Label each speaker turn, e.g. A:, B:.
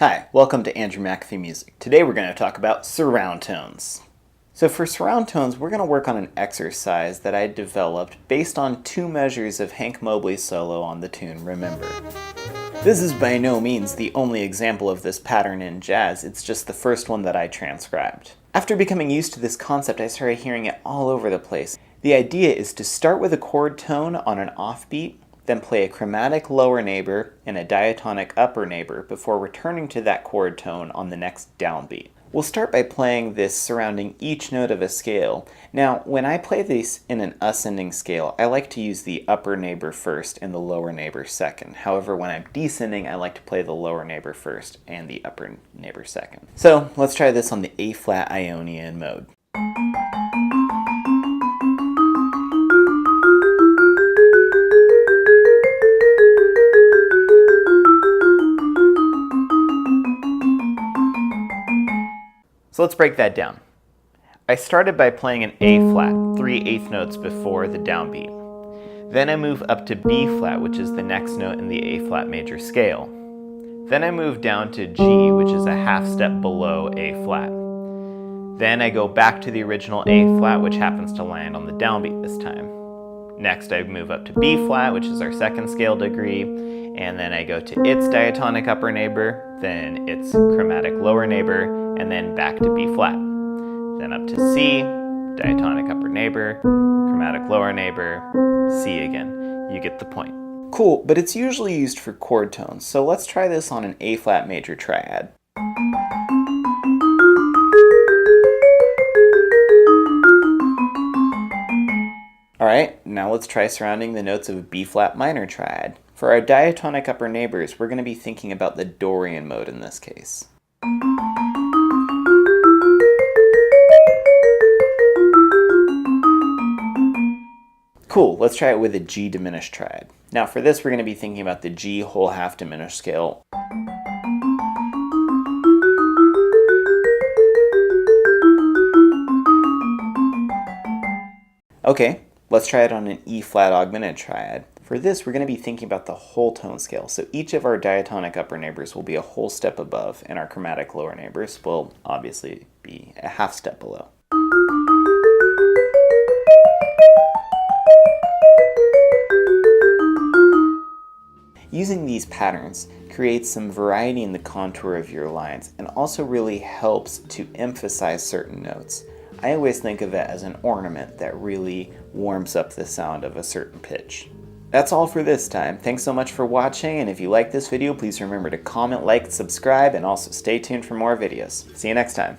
A: Hi, welcome to Andrew McAfee Music. Today we're going to talk about surround tones. So for surround tones, we're going to work on an exercise that I developed based on 2 measures of Hank Mobley's solo on the tune Remember. This is by no means the only example of this pattern in jazz, it's just the first one that I transcribed. After becoming used to this concept, I started hearing it all over the place. The idea is to start with a chord tone on an offbeat, then play a chromatic lower neighbor and a diatonic upper neighbor before returning to that chord tone on the next downbeat. We'll start by playing this surrounding each note of a scale. Now, when I play this in an ascending scale, I like to use the upper neighbor first and the lower neighbor second. However, when I'm descending, I like to play the lower neighbor first and the upper neighbor second. So let's try this on the A-flat Ionian mode. So let's break that down. I started by playing an A flat, 3/8 notes before the downbeat. Then I move up to B flat, which is the next note in the A flat major scale. Then I move down to G, which is a half step below A flat. Then I go back to the original A flat, which happens to land on the downbeat this time. Next I move up to B flat, which is our second scale degree, and then I go to its diatonic upper neighbor, then its chromatic lower neighbor, and then back to B flat. Then up to C, diatonic upper neighbor, chromatic lower neighbor, C again. You get the point. Cool, but it's usually used for chord tones, so let's try this on an A flat major triad. Alright, now let's try surrounding the notes of a B flat minor triad. For our diatonic upper neighbors, we're going to be thinking about the Dorian mode in this case. Cool, let's try it with a G diminished triad. Now for this we're going to be thinking about the G whole half diminished scale. Okay, let's try it on an E flat augmented triad. For this we're going to be thinking about the whole tone scale, so each of our diatonic upper neighbors will be a whole step above and our chromatic lower neighbors will obviously be a half step below. Using these patterns creates some variety in the contour of your lines and also really helps to emphasize certain notes. I always think of it as an ornament that really warms up the sound of a certain pitch. That's all for this time. Thanks so much for watching, and if you like this video, please remember to comment, like, subscribe, and also stay tuned for more videos. See you next time.